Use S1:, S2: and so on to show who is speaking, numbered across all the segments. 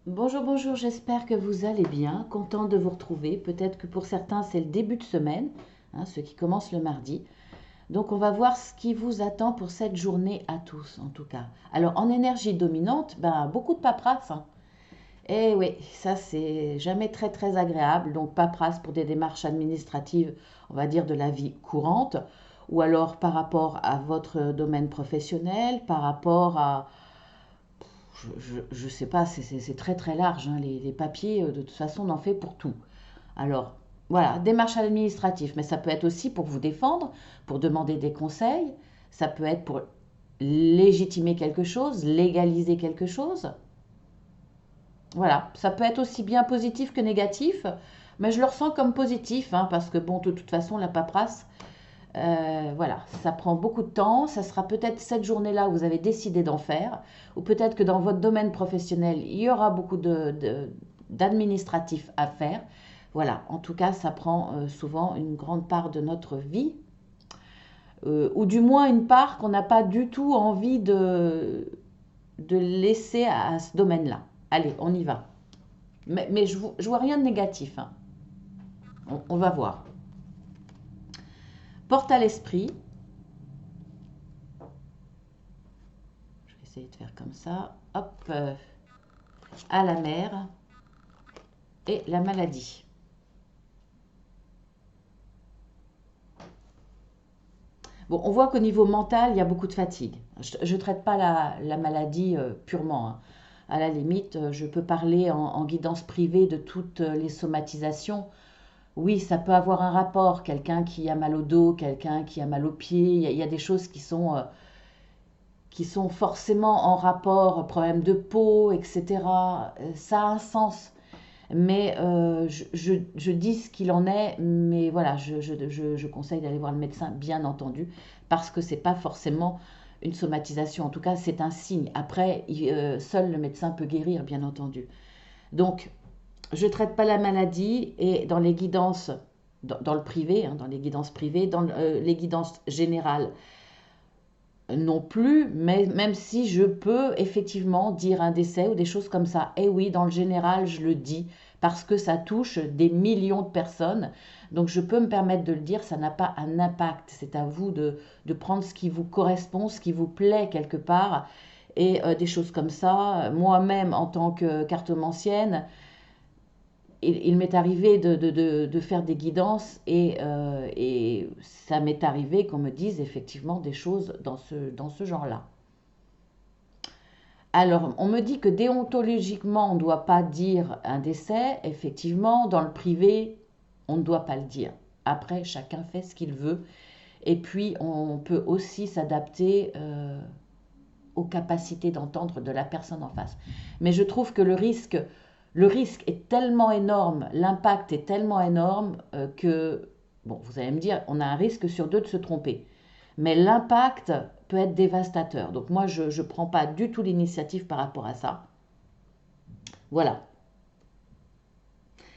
S1: Bonjour, bonjour, j'espère que vous allez bien, content de vous retrouver. Peut-être que pour certains c'est le début de semaine, ceux qui commencent le mardi. Donc on va voir ce qui vous attend pour cette journée à tous en tout cas. Alors en énergie dominante, beaucoup de paperasse. Eh oui, ça c'est jamais très très agréable. Donc paperasse pour des démarches administratives, on va dire de la vie courante, ou alors par rapport à votre domaine professionnel, par rapport à je sais pas, c'est très très large, hein, les papiers, de toute façon, on en fait pour tout. Alors, voilà, démarche administrative, mais ça peut être aussi pour vous défendre, pour demander des conseils, ça peut être pour légitimer quelque chose, légaliser quelque chose. Voilà, ça peut être aussi bien positif que négatif, mais je le ressens comme positif, hein, parce que bon, de toute façon, la paperasse, voilà, ça prend beaucoup de temps. Ça sera peut-être cette journée-là où vous avez décidé d'en faire, ou peut-être que dans votre domaine professionnel, il y aura beaucoup d'administratifs à faire. Voilà, en tout cas, ça prend souvent une grande part de notre vie, ou du moins une part qu'on n'a pas du tout envie de laisser à ce domaine-là. Allez, on y va. Mais je ne vois rien de négatif, hein. On va voir. Porte à l'esprit. Je vais essayer de faire comme ça. Hop, à la mer et la maladie. Bon, on voit qu'au niveau mental, il y a beaucoup de fatigue. Je ne traite pas la maladie purement, hein. À la limite, je peux parler en guidance privée de toutes les somatisations. Oui, ça peut avoir un rapport. Quelqu'un qui a mal au dos, quelqu'un qui a mal aux pieds. Il y a des choses qui sont forcément en rapport, problème de peau, etc. Ça a un sens. Mais je dis ce qu'il en est, mais voilà, je conseille d'aller voir le médecin, bien entendu, parce que c'est pas forcément une somatisation. En tout cas, c'est un signe. Après, seul le médecin peut guérir, bien entendu. Donc, je ne traite pas la maladie et dans les guidances, dans le privé, hein, dans les guidances privées, dans les guidances générales, non plus, mais même si je peux effectivement dire un décès ou des choses comme ça. Et oui, dans le général, je le dis parce que ça touche des millions de personnes. Donc je peux me permettre de le dire, ça n'a pas un impact. C'est à vous de prendre ce qui vous correspond, ce qui vous plaît quelque part. Et des choses comme ça. Moi-même, en tant que cartomancienne, il m'est arrivé de faire des guidances et ça m'est arrivé qu'on me dise effectivement des choses dans ce genre-là. Alors, on me dit que déontologiquement, on ne doit pas dire un décès. Effectivement, dans le privé, on ne doit pas le dire. Après, chacun fait ce qu'il veut. Et puis, on peut aussi s'adapter aux capacités d'entendre de la personne en face. Mais je trouve que le risque est tellement énorme, l'impact est tellement énorme que, bon, vous allez me dire, on a un risque sur deux de se tromper. Mais l'impact peut être dévastateur. Donc moi, je ne prends pas du tout l'initiative par rapport à ça. Voilà.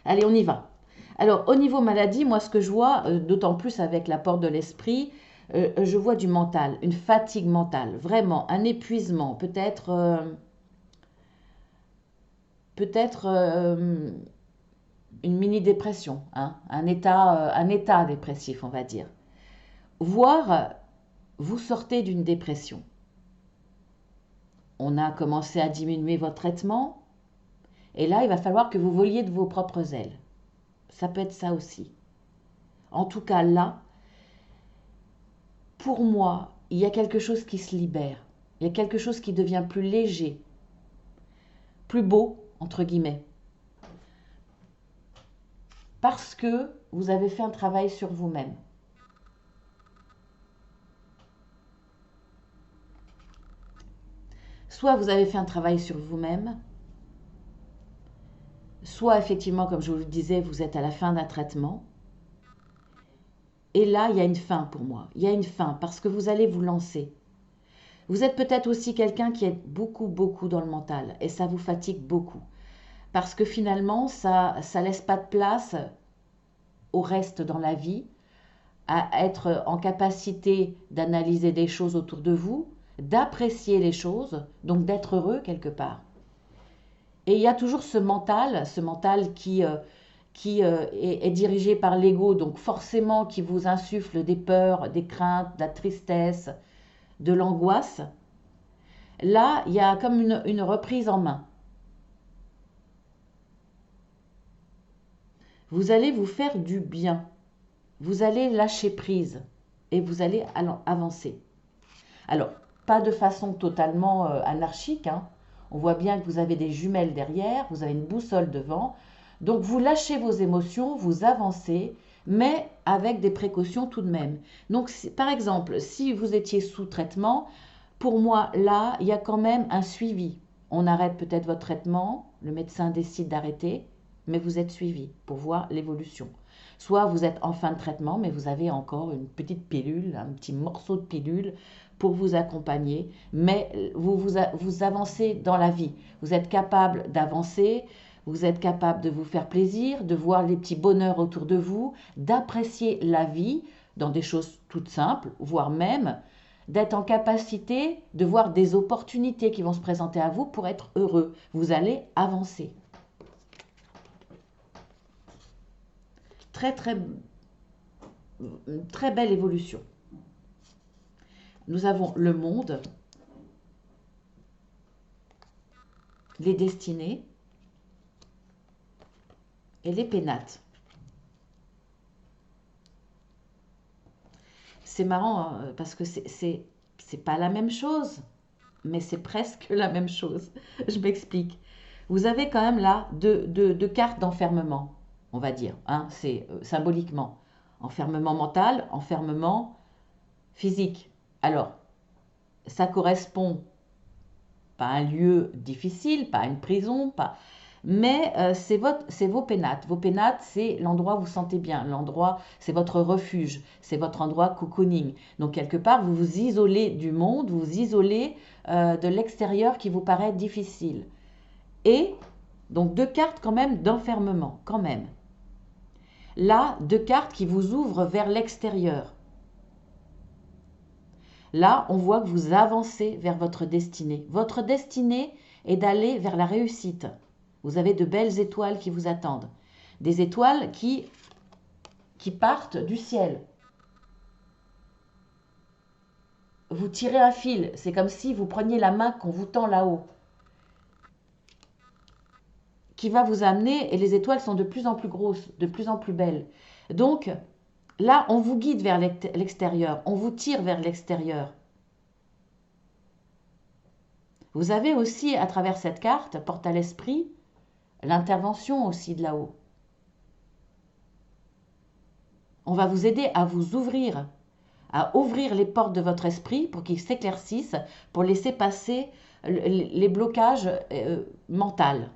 S1: Allez, on y va. Alors, au niveau maladie, moi, ce que je vois, d'autant plus avec l'apport de l'esprit, je vois du mental, une fatigue mentale, vraiment, un épuisement, peut-être une mini-dépression, hein, un état dépressif, on va dire. Voire, vous sortez d'une dépression. On a commencé à diminuer votre traitement, et là, il va falloir que vous voliez de vos propres ailes. Ça peut être ça aussi. En tout cas, là, pour moi, il y a quelque chose qui se libère. Il y a quelque chose qui devient plus léger, plus beau, entre guillemets. Parce que vous avez fait un travail sur vous-même. Soit vous avez fait un travail sur vous-même, soit effectivement, comme je vous le disais, vous êtes à la fin d'un traitement. Et là, il y a une fin pour moi. Il y a une fin parce que vous allez vous lancer. Vous êtes peut-être aussi quelqu'un qui est beaucoup, beaucoup dans le mental et ça vous fatigue beaucoup. Parce que finalement, ça laisse pas de place au reste dans la vie, à être en capacité d'analyser des choses autour de vous, d'apprécier les choses, donc d'être heureux quelque part. Et il y a toujours ce mental qui est dirigé par l'ego, donc forcément qui vous insuffle des peurs, des craintes, de la tristesse, de l'angoisse. Là, il y a comme une reprise en main. Vous allez vous faire du bien. Vous allez lâcher prise et vous allez avancer. Alors, pas de façon totalement anarchique, hein. On voit bien que vous avez des jumelles derrière, vous avez une boussole devant. Donc, vous lâchez vos émotions, vous avancez, mais avec des précautions tout de même. Donc, par exemple, si vous étiez sous traitement, pour moi, là, il y a quand même un suivi. On arrête peut-être votre traitement, le médecin décide d'arrêter, mais vous êtes suivi pour voir l'évolution. Soit vous êtes en fin de traitement, mais vous avez encore une petite pilule, un petit morceau de pilule pour vous accompagner, mais vous avancez dans la vie. Vous êtes capable d'avancer, vous êtes capable de vous faire plaisir, de voir les petits bonheurs autour de vous, d'apprécier la vie dans des choses toutes simples, voire même d'être en capacité de voir des opportunités qui vont se présenter à vous pour être heureux. Vous allez avancer. Très, très, très belle évolution. Nous avons le monde, les destinées et les pénates. C'est marrant hein, parce que c'est pas la même chose, mais c'est presque la même chose. Je m'explique. Vous avez quand même là deux cartes d'enfermement, on va dire, hein, c'est symboliquement. Enfermement mental, enfermement physique. Alors, ça correspond pas à un lieu difficile, pas à une prison, pas... mais c'est vos pénates. Vos pénates, c'est l'endroit où vous vous sentez bien. L'endroit, c'est votre refuge, c'est votre endroit cocooning. Donc, quelque part, vous vous isolez du monde, vous vous isolez de l'extérieur qui vous paraît difficile. Et donc, deux cartes quand même d'enfermement, quand même. Là, deux cartes qui vous ouvrent vers l'extérieur. Là, on voit que vous avancez vers votre destinée. Votre destinée est d'aller vers la réussite. Vous avez de belles étoiles qui vous attendent. Des étoiles qui partent du ciel. Vous tirez un fil. C'est comme si vous preniez la main qu'on vous tend là-haut, qui va vous amener, et les étoiles sont de plus en plus grosses, de plus en plus belles. Donc, là, on vous guide vers l'extérieur. On vous tire vers l'extérieur. Vous avez aussi, à travers cette carte, porte à l'esprit, l'intervention aussi de là-haut. On va vous aider à vous ouvrir, à ouvrir les portes de votre esprit pour qu'ils s'éclaircissent, pour laisser passer les blocages mentaux,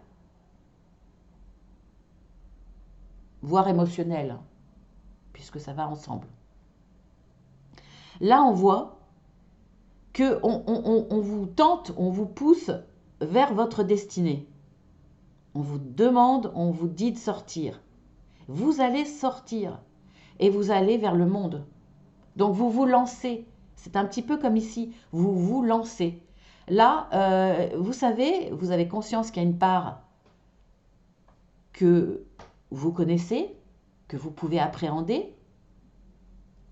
S1: voire émotionnels, puisque ça va ensemble. Là, on voit que on vous tente, on vous pousse vers votre destinée. On vous demande, on vous dit de sortir. Vous allez sortir et vous allez vers le monde. Donc vous vous lancez. C'est un petit peu comme ici, vous vous lancez. Là, vous savez, vous avez conscience qu'il y a une part que vous connaissez, que vous pouvez appréhender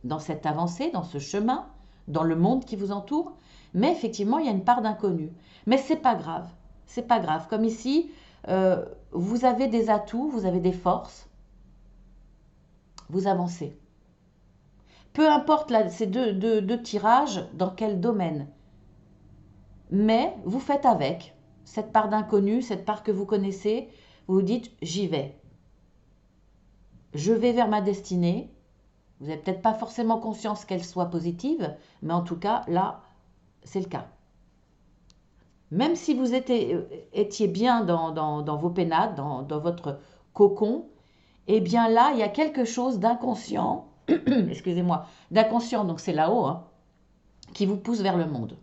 S1: dans cette avancée, dans ce chemin, dans le monde qui vous entoure. Mais effectivement, il y a une part d'inconnu. Mais c'est pas grave. C'est pas grave. Comme ici, vous avez des atouts, vous avez des forces. Vous avancez. Peu importe ces deux tirages, dans quel domaine. Mais vous faites avec. Cette part d'inconnu, cette part que vous connaissez, vous vous dites, j'y vais. Je vais vers ma destinée. Vous n'avez peut-être pas forcément conscience qu'elle soit positive, mais en tout cas, là, c'est le cas. Même si vous étiez bien dans vos pénates, dans votre cocon, eh bien là, il y a quelque chose d'inconscient, excusez-moi, d'inconscient, donc c'est là-haut, hein, qui vous pousse vers le monde.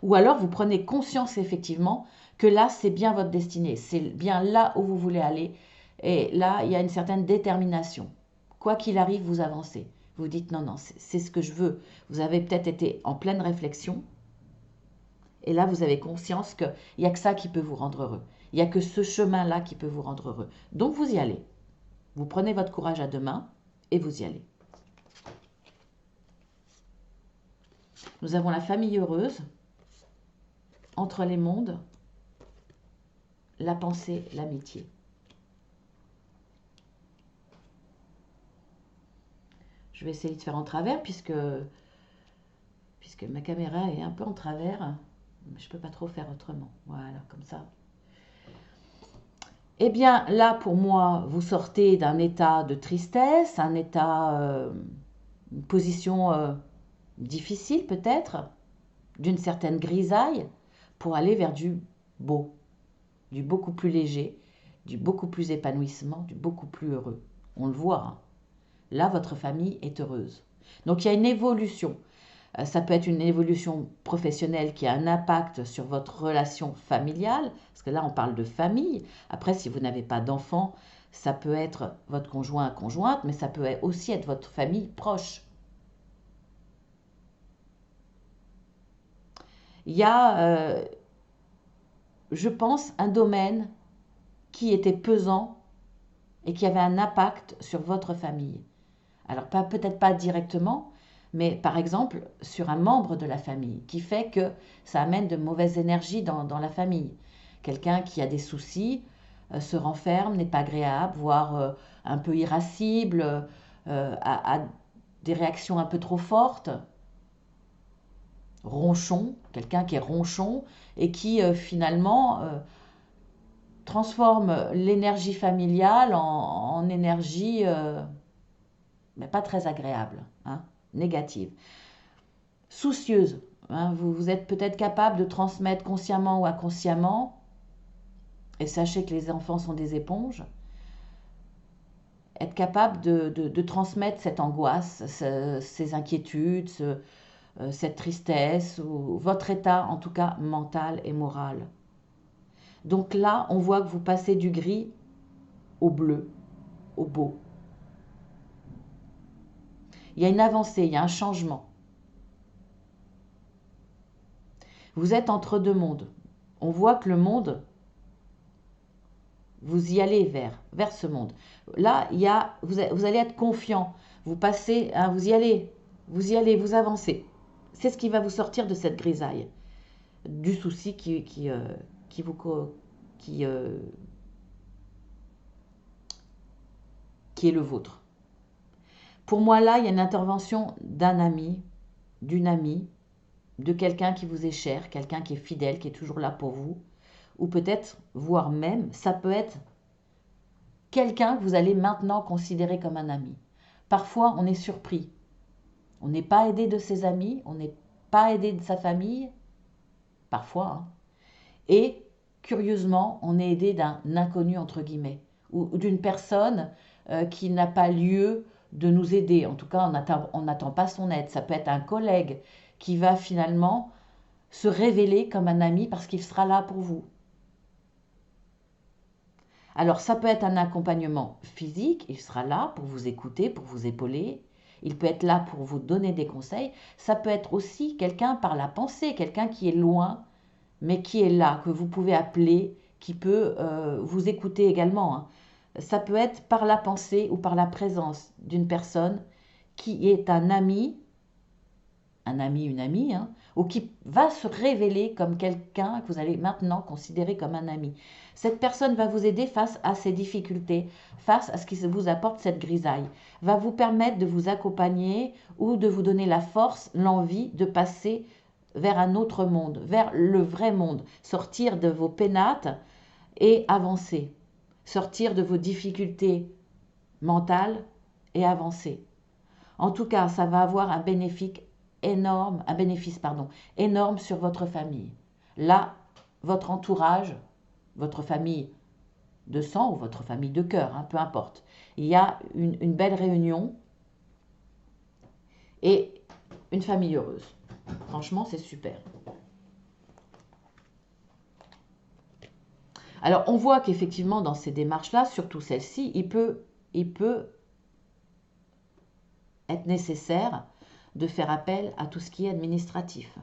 S1: Ou alors vous prenez conscience effectivement que là, c'est bien votre destinée, c'est bien là où vous voulez aller. Et là, il y a une certaine détermination. Quoi qu'il arrive, vous avancez. Vous dites non, non, c'est ce que je veux. Vous avez peut-être été en pleine réflexion. Et là, vous avez conscience qu'il n'y a que ça qui peut vous rendre heureux. Il n'y a que ce chemin-là qui peut vous rendre heureux. Donc, vous y allez. Vous prenez votre courage à deux mains et vous y allez. Nous avons la famille heureuse, entre les mondes, la pensée, l'amitié. Je vais essayer de faire en travers puisque ma caméra est un peu en travers. Je ne peux pas trop faire autrement. Voilà, comme ça. Eh bien, là, pour moi, vous sortez d'un état de tristesse, un état, une position difficile peut-être, d'une certaine grisaille, pour aller vers du beau, du beaucoup plus léger, du beaucoup plus épanouissement, du beaucoup plus heureux. On le voit, hein. Là, votre famille est heureuse. Donc, il y a une évolution. Ça peut être une évolution professionnelle qui a un impact sur votre relation familiale, parce que là, on parle de famille. Après, si vous n'avez pas d'enfants, ça peut être votre conjoint, conjointe, mais ça peut aussi être votre famille proche. Il y a, je pense, un domaine qui était pesant et qui avait un impact sur votre famille. Alors, peut-être pas directement, mais par exemple sur un membre de la famille, qui fait que ça amène de mauvaises énergies dans la famille. Quelqu'un qui a des soucis se renferme, n'est pas agréable, voire un peu irascible, a des réactions un peu trop fortes. Ronchon, quelqu'un qui est ronchon et qui finalement transforme l'énergie familiale en énergie mais pas très agréable, hein, négative. Soucieuse, hein, vous êtes peut-être capable de transmettre consciemment ou inconsciemment, et sachez que les enfants sont des éponges, être capable de transmettre cette angoisse, ces inquiétudes, cette tristesse, ou votre état en tout cas mental et moral. Donc là, on voit que vous passez du gris au bleu, au beau. Il y a une avancée, il y a un changement. Vous êtes entre deux mondes. On voit que le monde, vous y allez vers ce monde. Là, vous allez être confiant. Vous passez, hein, vous y allez, vous avancez. C'est ce qui va vous sortir de cette grisaille, du souci qui est le vôtre. Pour moi, là, il y a une intervention d'un ami, d'une amie, de quelqu'un qui vous est cher, quelqu'un qui est fidèle, qui est toujours là pour vous, ou peut-être, voire même, ça peut être quelqu'un que vous allez maintenant considérer comme un ami. Parfois, on est surpris. On n'est pas aidé de ses amis, on n'est pas aidé de sa famille, parfois, hein. Et curieusement, on est aidé d'un inconnu, entre guillemets, ou d'une personne qui n'a pas lieu de nous aider. En tout cas, on n'attend pas son aide. Ça peut être un collègue qui va finalement se révéler comme un ami parce qu'il sera là pour vous. Alors, ça peut être un accompagnement physique, il sera là pour vous écouter, pour vous épauler. Il peut être là pour vous donner des conseils. Ça peut être aussi quelqu'un par la pensée, quelqu'un qui est loin, mais qui est là, que vous pouvez appeler, qui peut vous écouter également, hein. Ça peut être par la pensée ou par la présence d'une personne qui est un ami, une amie, hein, ou qui va se révéler comme quelqu'un que vous allez maintenant considérer comme un ami. Cette personne va vous aider face à ces difficultés, face à ce qui vous apporte cette grisaille, va vous permettre de vous accompagner ou de vous donner la force, l'envie de passer vers un autre monde, vers le vrai monde, sortir de vos pénates et avancer, sortir de vos difficultés mentales et avancer. En tout cas, ça va avoir un bénéfice énorme sur votre famille. Là, votre entourage, votre famille de sang ou votre famille de cœur, hein, peu importe. Il y a une belle réunion et une famille heureuse. Franchement, c'est super. Alors, on voit qu'effectivement, dans ces démarches-là, surtout celle-ci, il peut être nécessaire de faire appel à tout ce qui est administratif.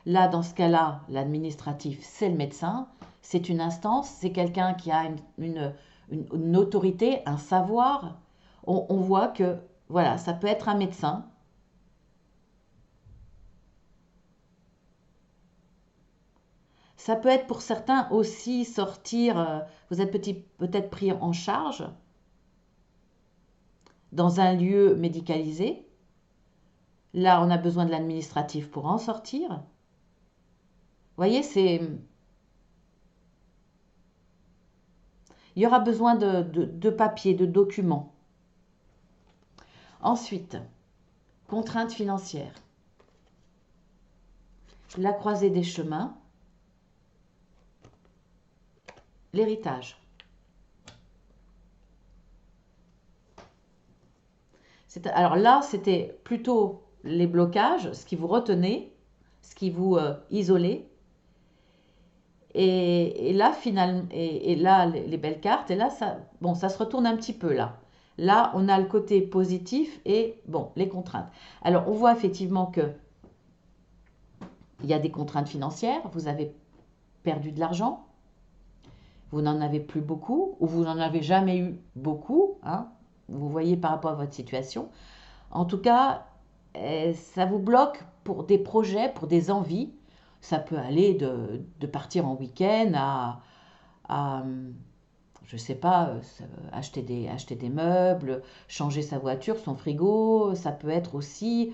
S1: Là, dans ce cas-là, l'administratif, c'est le médecin, c'est une instance, c'est quelqu'un qui a une autorité, un savoir. On voit que, voilà, ça peut être un médecin. Ça peut être pour certains aussi sortir, vous êtes peut-être pris en charge dans un lieu médicalisé. Là, on a besoin de l'administratif pour en sortir. Vous voyez, il y aura besoin de papiers, de documents. Ensuite, contraintes financières. La croisée des chemins. L'héritage. Alors là, c'était plutôt les blocages, ce qui vous retenait, ce qui vous isolait. Et là, finalement, et là, les belles cartes, et là, bon, ça se retourne un petit peu là. Là, on a le côté positif et, bon, les contraintes. Alors, on voit effectivement que il y a des contraintes financières, vous avez perdu de l'argent, vous n'en avez plus beaucoup, ou vous n'en avez jamais eu beaucoup, hein, vous voyez par rapport à votre situation. En tout cas, ça vous bloque pour des projets, pour des envies. Ça peut aller de partir en week-end à je ne sais pas, acheter des meubles, changer sa voiture, son frigo. Ça peut être aussi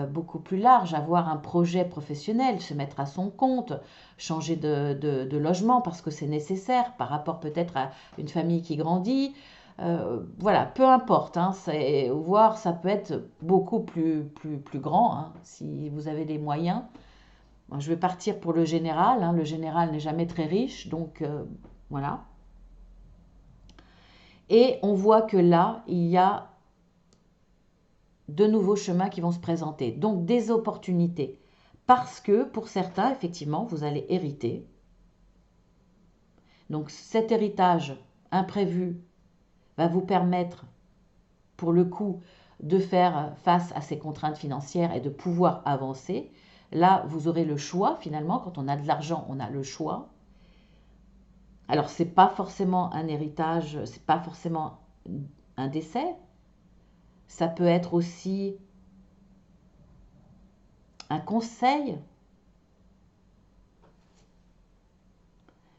S1: beaucoup plus large, avoir un projet professionnel, se mettre à son compte, changer de logement parce que c'est nécessaire par rapport peut-être à une famille qui grandit. Voilà, peu importe, hein, voire ça peut être beaucoup plus grand hein, si vous avez les moyens. Moi, je vais partir pour le général, hein, le général n'est jamais très riche, donc voilà. Et on voit que là, il y a de nouveaux chemins qui vont se présenter, donc des opportunités. Parce que pour certains, effectivement, vous allez hériter. Donc cet héritage imprévu va vous permettre, pour le coup, de faire face à ces contraintes financières et de pouvoir avancer. Là, vous aurez le choix, finalement, quand on a de l'argent, on a le choix. Alors, ce n'est pas forcément un héritage, ce n'est pas forcément un décès. Ça peut être aussi un conseil.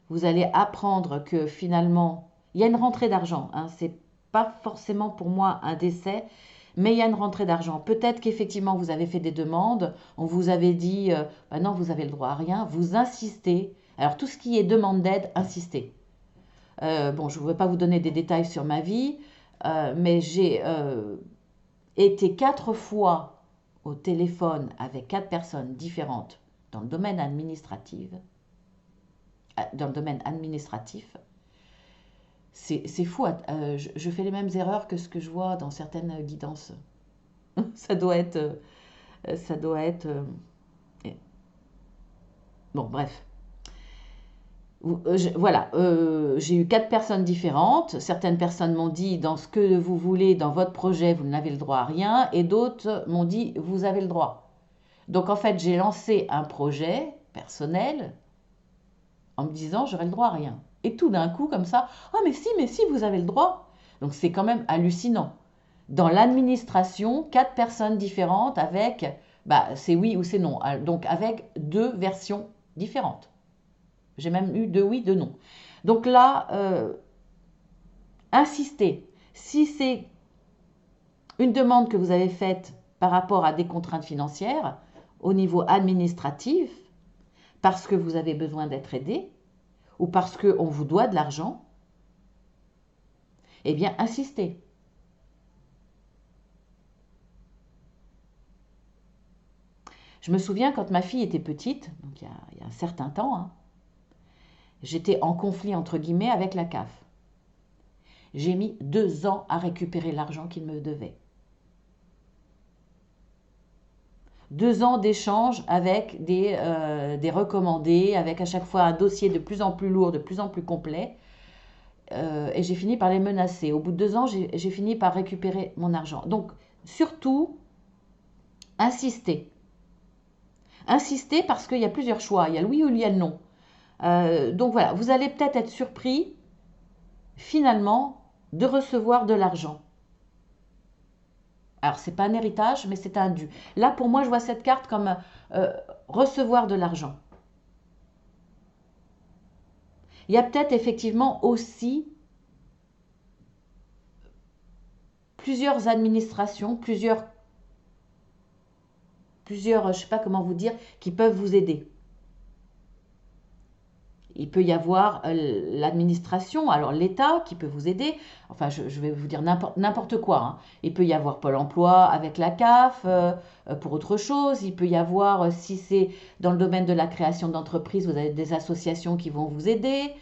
S1: Vous allez apprendre que finalement, il y a une rentrée d'argent. Hein, ce n'est pas forcément pour moi un décès, mais il y a une rentrée d'argent. Peut-être qu'effectivement, vous avez fait des demandes, on vous avait dit, bah non, vous avez le droit à rien, vous insistez. Alors, tout ce qui est demande d'aide, insistez. Bon, je ne vais pas vous donner des détails sur ma vie, mais j'ai été 4 fois au téléphone avec 4 personnes différentes dans le domaine administratif. C'est fou, je fais les mêmes erreurs que ce que je vois dans certaines guidances. ça doit être... ça doit être... Bon, bref. Voilà, j'ai eu 4 personnes différentes. Certaines personnes m'ont dit, dans ce que vous voulez, dans votre projet, vous n'avez le droit à rien. Et d'autres m'ont dit, vous avez le droit. Donc en fait, j'ai lancé un projet personnel en me disant, j'aurai le droit à rien. Et tout d'un coup, comme ça, ah mais si, vous avez le droit. Donc c'est quand même hallucinant. Dans l'administration, 4 personnes différentes avec, bah, c'est oui ou c'est non. Donc avec 2 versions différentes. J'ai même eu 2 oui, 2 non. Donc là, insistez. Si c'est une demande que vous avez faite par rapport à des contraintes financières au niveau administratif, parce que vous avez besoin d'être aidé ou parce qu'on vous doit de l'argent, eh bien, insistez. Je me souviens quand ma fille était petite, donc il y a un certain temps, hein, j'étais en conflit entre guillemets avec la CAF. J'ai mis 2 ans à récupérer l'argent qu'ils me devaient. 2 ans d'échange avec des recommandés, avec à chaque fois un dossier de plus en plus lourd, de plus en plus complet. Et j'ai fini par les menacer. Au bout de 2 ans, j'ai fini par récupérer mon argent. Donc, surtout, insistez. insistez parce qu'il y a plusieurs choix. Il y a le oui ou il y a le non. Donc voilà, vous allez peut-être être surpris finalement de recevoir de l'argent. Alors, c'est pas un héritage, mais c'est un dû. Là, pour moi, je vois cette carte comme recevoir de l'argent. Il y a peut-être effectivement aussi plusieurs administrations, je ne sais pas comment vous dire, qui peuvent vous aider. Il peut y avoir l'administration, alors l'État qui peut vous aider. Enfin, je vais vous dire n'importe quoi, hein. Il peut y avoir Pôle emploi avec la CAF pour autre chose. Il peut y avoir, si c'est dans le domaine de la création d'entreprises, vous avez des associations qui vont vous aider.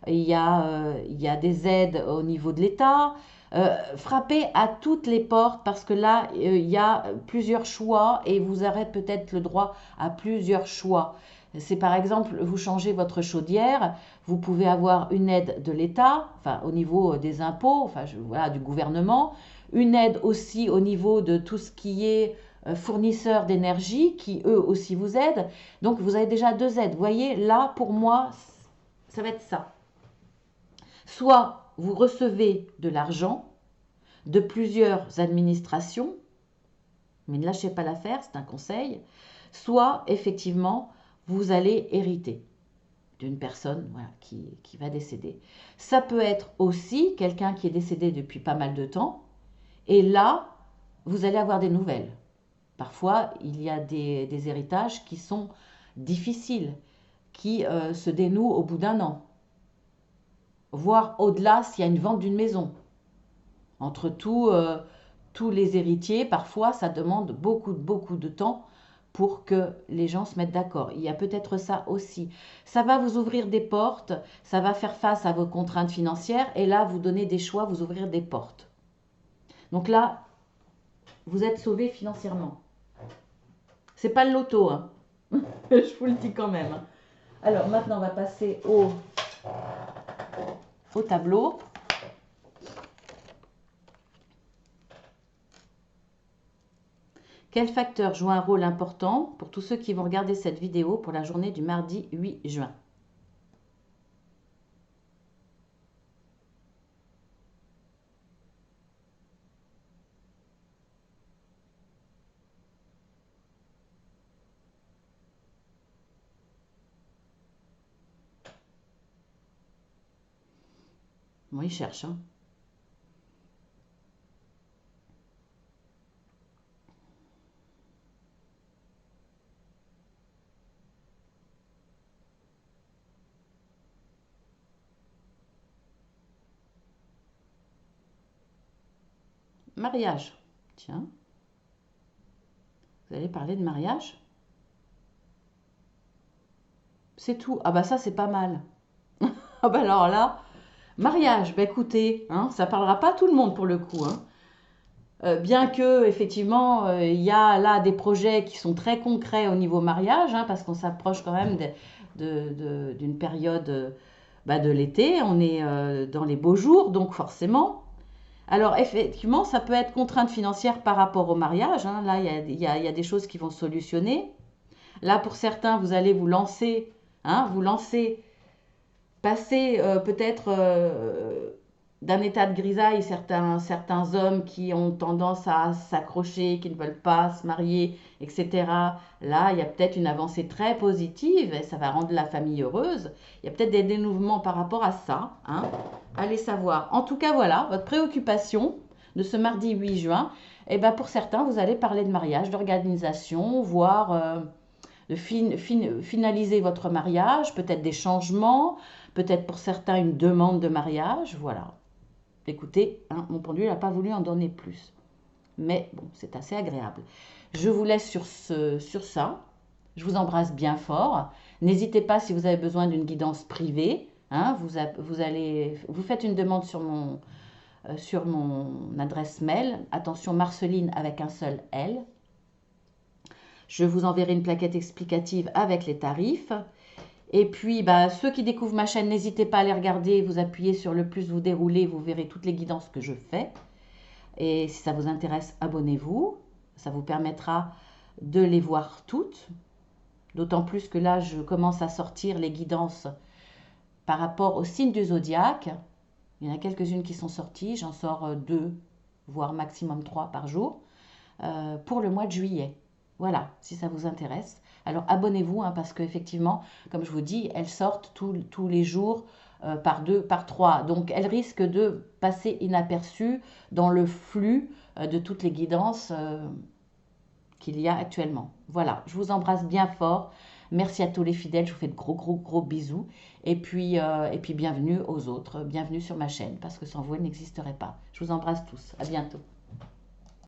S1: Il y a des aides au niveau de l'État. Frappez à toutes les portes parce que là, il y a plusieurs choix et vous aurez peut-être le droit à plusieurs choix. C'est par exemple, vous changez votre chaudière, vous pouvez avoir une aide de l'État, enfin au niveau des impôts, enfin voilà, du gouvernement, une aide aussi au niveau de tout ce qui est fournisseurs d'énergie qui eux aussi vous aident. Donc vous avez déjà deux aides. Vous voyez, là pour moi, ça va être ça. Soit vous recevez de l'argent de plusieurs administrations, mais ne lâchez pas l'affaire, c'est un conseil, soit effectivement vous allez hériter d'une personne voilà, qui va décéder. Ça peut être aussi quelqu'un qui est décédé depuis pas mal de temps, et là, vous allez avoir des nouvelles. Parfois, il y a des héritages qui sont difficiles, qui se dénouent au bout d'un an, voire au-delà s'il y a une vente d'une maison. Entre tous les héritiers, parfois, ça demande beaucoup de temps pour que les gens se mettent d'accord. Il y a peut-être ça aussi. Ça va vous ouvrir des portes, ça va faire face à vos contraintes financières et là, vous donner des choix, vous ouvrir des portes. Donc là, vous êtes sauvé financièrement. C'est pas le loto, hein. Je vous le dis quand même. Alors maintenant, on va passer au tableau. Quel facteur joue un rôle important pour tous ceux qui vont regarder cette vidéo pour la journée du mardi 8 juin? Bon, il cherche, hein. Mariage. Tiens. Vous allez parler de mariage? C'est tout. Ah bah ça, c'est pas mal. Ah bah alors là, mariage, bah écoutez, hein, ça parlera pas à tout le monde pour le coup, hein. Bien que effectivement, il y a là des projets qui sont très concrets au niveau mariage, hein, parce qu'on s'approche quand même d'une période bah, de l'été. On est dans les beaux jours, donc forcément. Alors effectivement, ça peut être contrainte financière par rapport au mariage, hein. Là, il y a des choses qui vont solutionner. Là, pour certains, vous allez vous lancer, hein, passer peut-être d'un état de grisaille, certains hommes qui ont tendance à s'accrocher, qui ne veulent pas se marier, etc. Là, il y a peut-être une avancée très positive et ça va rendre la famille heureuse. Il y a peut-être des dénouements par rapport à ça, hein. Allez savoir. En tout cas, voilà, votre préoccupation de ce mardi 8 juin, eh ben pour certains, vous allez parler de mariage, d'organisation, voire de finaliser votre mariage, peut-être des changements, peut-être pour certains une demande de mariage, voilà. Écoutez, hein, mon pendule n'a pas voulu en donner plus. Mais bon, c'est assez agréable. Je vous laisse sur ça. Je vous embrasse bien fort. N'hésitez pas si vous avez besoin d'une guidance privée. Hein, vous faites une demande sur mon adresse mail. Attention, Marceline avec un seul L. Je vous enverrai une plaquette explicative avec les tarifs. Et puis, bah, ceux qui découvrent ma chaîne, n'hésitez pas à les regarder. Vous appuyez sur le plus, vous déroulez, vous verrez toutes les guidances que je fais. Et si ça vous intéresse, abonnez-vous. Ça vous permettra de les voir toutes. D'autant plus que là, je commence à sortir les guidances par rapport au signe du zodiaque. Il y en a quelques-unes qui sont sorties, j'en sors deux, voire maximum trois par jour, pour le mois de juillet. Voilà, si ça vous intéresse. Alors abonnez-vous, hein, parce qu'effectivement, comme je vous dis, elles sortent tous les jours par deux, par trois. Donc elles risquent de passer inaperçues dans le flux de toutes les guidances qu'il y a actuellement. Voilà, je vous embrasse bien fort. Merci à tous les fidèles, je vous fais de gros gros gros bisous. Et puis bienvenue aux autres, bienvenue sur ma chaîne, parce que sans vous, elle n'existerait pas. Je vous embrasse tous, à bientôt.